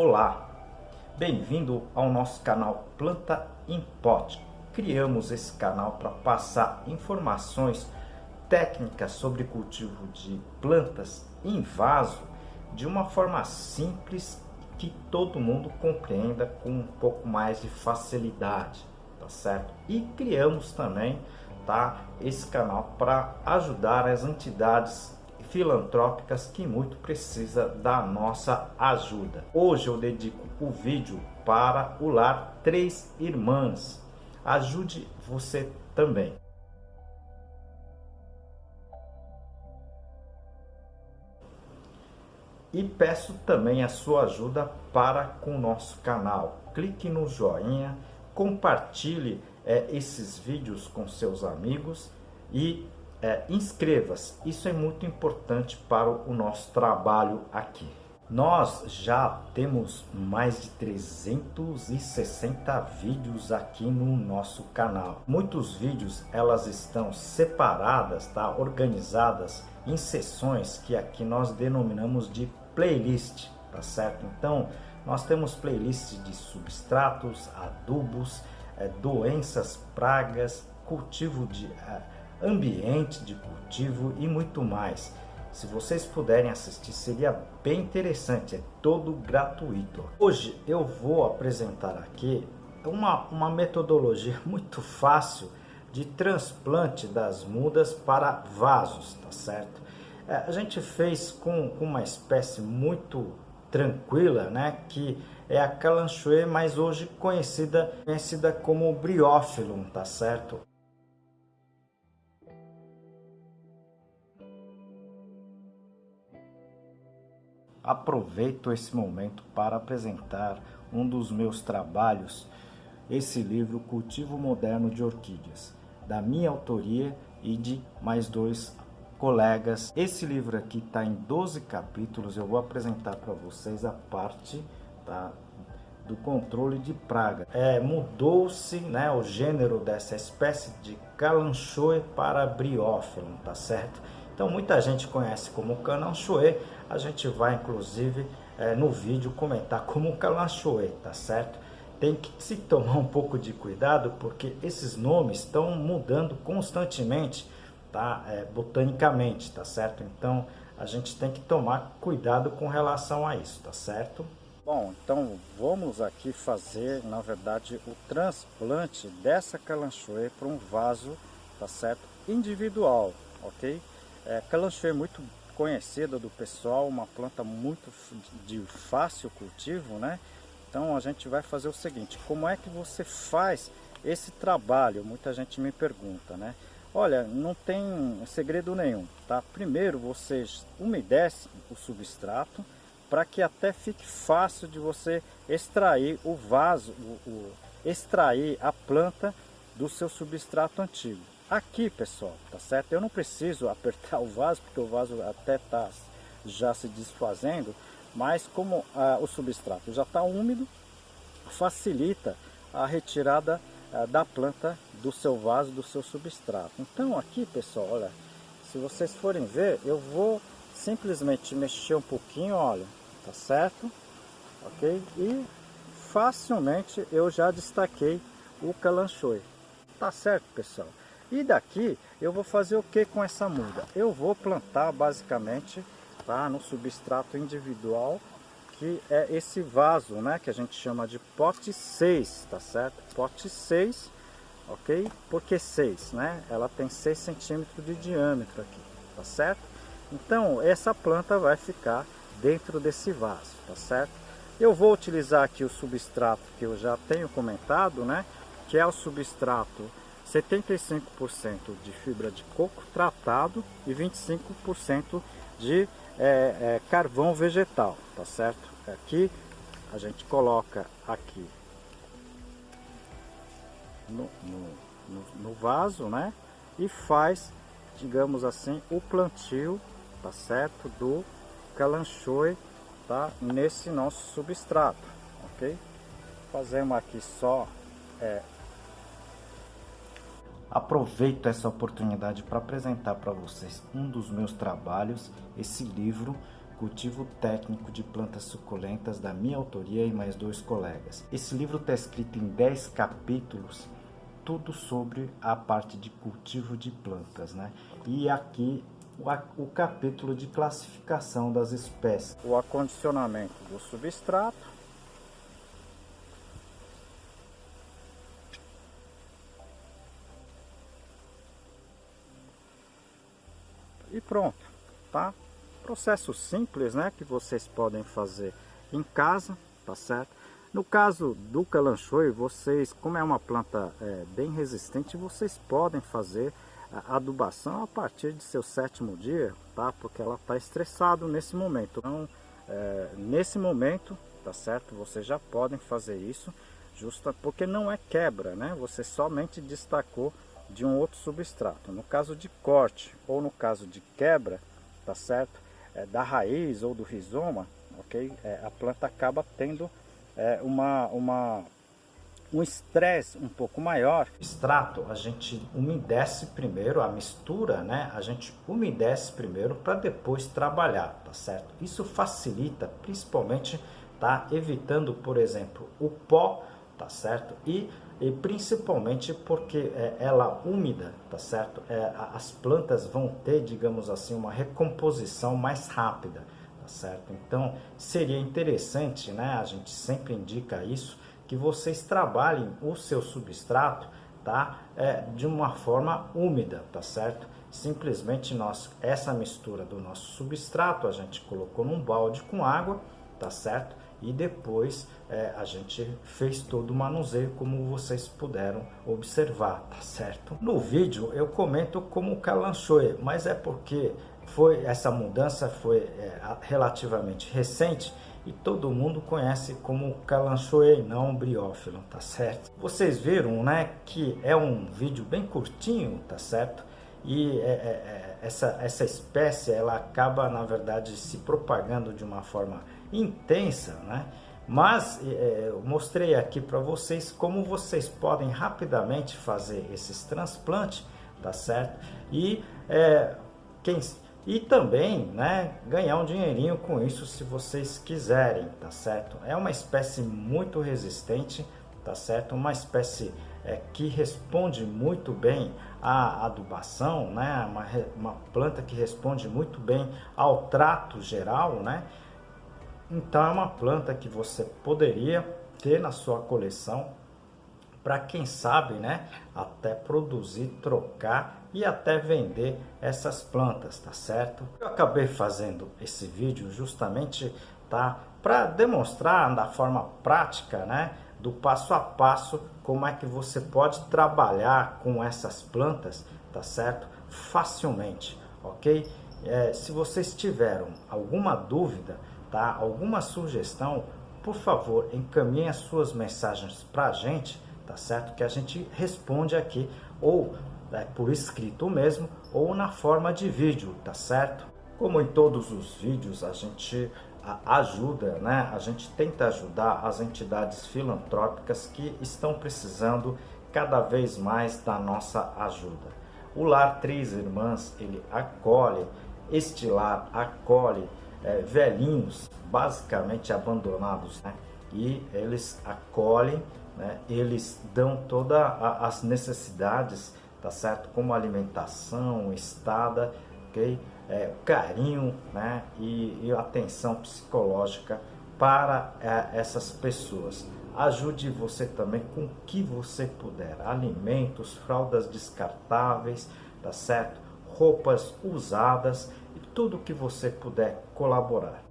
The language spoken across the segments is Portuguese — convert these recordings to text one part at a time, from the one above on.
Olá, bem-vindo ao nosso canal Planta em Pote. Criamos esse canal para passar informações técnicas sobre cultivo de plantas em vaso de uma forma simples que todo mundo compreenda com um pouco mais de facilidade, tá certo? E criamos também, tá, esse canal para ajudar as entidades filantrópicas que muito precisa da nossa ajuda. Hoje eu dedico o vídeo para o Lar Três Irmãs. Ajude você também. E peço também a sua ajuda para com o nosso canal. Clique no joinha, compartilhe esses vídeos com seus amigos e inscreva-se. Isso é muito importante para o nosso trabalho aqui. Nós já temos mais de 360 vídeos aqui no nosso canal. Muitos vídeos elas estão separadas, tá? Organizadas em seções que aqui nós denominamos de playlist, tá certo? Então nós temos playlist de substratos, adubos, doenças, pragas, cultivo de ambiente de cultivo e muito mais. Se vocês puderem assistir, seria bem interessante, é todo gratuito. Hoje eu vou apresentar aqui uma metodologia muito fácil de transplante das mudas para vasos, tá certo? A gente fez com uma espécie muito tranquila, né, que é a Kalanchoe, mas hoje conhecida como Bryophyllum, tá certo? Aproveito esse momento para apresentar um dos meus trabalhos, esse livro Cultivo Moderno de Orquídeas, da minha autoria e de mais dois colegas. Esse livro aqui está em 12 capítulos, eu vou apresentar para vocês a parte, tá, do controle de praga. Mudou-se, né, o gênero dessa espécie de Kalanchoe para Bryophyllum, tá certo? Então muita gente conhece como Kalanchoe, a gente vai inclusive no vídeo comentar como Kalanchoe, tá certo? Tem que se tomar um pouco de cuidado porque esses nomes estão mudando constantemente, tá? Botanicamente, tá certo? Então a gente tem que tomar cuidado com relação a isso, tá certo? Bom, então vamos aqui fazer, na verdade, o transplante dessa Kalanchoe para um vaso, tá certo? Individual, ok? Kalanchoe é muito conhecida do pessoal, uma planta muito de fácil cultivo, né? Então a gente vai fazer o seguinte: como é que você faz esse trabalho? Muita gente me pergunta, né? Olha, não tem segredo nenhum, tá? Primeiro você umedece o substrato para que até fique fácil de você extrair o vaso, extrair a planta do seu substrato antigo. Aqui, pessoal, tá certo? Eu não preciso apertar o vaso, porque o vaso até está já se desfazendo, mas como o substrato já está úmido, facilita a retirada da planta do seu vaso, do seu substrato. Então aqui, pessoal, olha, se vocês forem ver, eu vou simplesmente mexer um pouquinho, olha, tá certo? Ok? E facilmente eu já destaquei o Kalanchoe. Tá certo, pessoal? E daqui eu vou fazer o que com essa muda? Eu vou plantar basicamente, tá, no substrato individual, que é esse vaso, né, que a gente chama de pote 6, tá certo? Pote 6, ok? Por que 6, né? Ela tem 6 centímetros de diâmetro aqui, tá certo? Então essa planta vai ficar dentro desse vaso, tá certo? Eu vou utilizar aqui o substrato que eu já tenho comentado, né, que é o substrato 75% de fibra de coco tratado e 25% de carvão vegetal, tá certo? Aqui a gente coloca aqui no vaso, né? E faz, digamos assim, o plantio, tá certo? Do Kalanchoe, tá? Nesse nosso substrato, ok? Fazemos aqui só Aproveito essa oportunidade para apresentar para vocês um dos meus trabalhos, esse livro Cultivo Técnico de Plantas Suculentas, da minha autoria e mais 2 colegas. Esse livro está escrito em 10 capítulos, tudo sobre a parte de cultivo de plantas, né? E aqui o capítulo de classificação das espécies. O acondicionamento do substrato. E pronto, tá? Processo simples, né? Que vocês podem fazer em casa, tá certo? No caso do Kalanchoe, vocês, como é uma planta bem resistente, vocês podem fazer a adubação a partir de seu 7º dia, tá? Porque ela está estressada nesse momento. Então, nesse momento, tá certo? Vocês já podem fazer isso, justa porque não é quebra, né? Você somente destacou de um outro substrato. No caso de corte ou no caso de quebra, tá certo? Da raiz ou do rizoma, ok? A planta acaba tendo um estresse um pouco maior. O extrato a gente umedece primeiro, a mistura, né? A gente umedece primeiro para depois trabalhar, tá certo? Isso facilita, principalmente, tá? Evitando, por exemplo, o pó, tá certo? E principalmente porque ela úmida, tá certo? As plantas vão ter, digamos assim, uma recomposição mais rápida, tá certo? Então seria interessante, né? A gente sempre indica isso, que vocês trabalhem o seu substrato, tá? De uma forma úmida, tá certo? Simplesmente essa mistura do nosso substrato a gente colocou num balde com água, tá certo? E depois a gente fez todo o manuseio, como vocês puderam observar, tá certo? No vídeo eu comento como Kalanchoe, mas é porque essa mudança foi relativamente recente e todo mundo conhece como Kalanchoe, não briófilo, tá certo? Vocês viram, né, que é um vídeo bem curtinho, tá certo? E essa espécie ela acaba, na verdade, se propagando de uma forma intensa, né? Mas eu mostrei aqui para vocês como vocês podem rapidamente fazer esses transplantes, tá certo? E também, né, ganhar um dinheirinho com isso se vocês quiserem, tá certo? É uma espécie muito resistente, tá certo? Uma espécie que responde muito bem à adubação, né? Uma planta que responde muito bem ao trato geral, né? Então é uma planta que você poderia ter na sua coleção para quem sabe, né, até produzir, trocar e até vender essas plantas, tá certo? Eu acabei fazendo esse vídeo justamente, tá, para demonstrar da forma prática, né, do passo a passo, como é que você pode trabalhar com essas plantas, tá certo? Facilmente, ok? Se vocês tiveram alguma dúvida, tá, alguma sugestão, por favor, encaminhe as suas mensagens para a gente, tá certo? Que a gente responde aqui, ou por escrito mesmo, ou na forma de vídeo, tá certo? Como em todos os vídeos, a gente ajuda, né? A gente tenta ajudar as entidades filantrópicas que estão precisando cada vez mais da nossa ajuda. O Lar Três Irmãs, ele acolhe, este lar acolhe velhinhos basicamente abandonados, né? E eles acolhem, né? Eles dão todas as necessidades, tá certo? Como alimentação, estada, ok? Carinho, né? E atenção psicológica para essas pessoas. Ajude você também com o que você puder, alimentos, fraldas descartáveis, tá certo? Roupas usadas e tudo que você puder colaborar.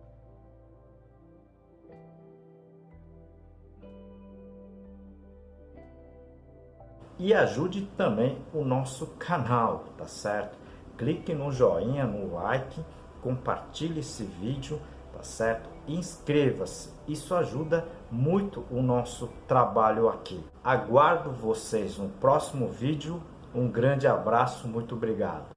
E ajude também o nosso canal, tá certo? Clique no joinha, no like, compartilhe esse vídeo, tá certo? Inscreva-se, isso ajuda muito o nosso trabalho aqui. Aguardo vocês no próximo vídeo, um grande abraço, muito obrigado.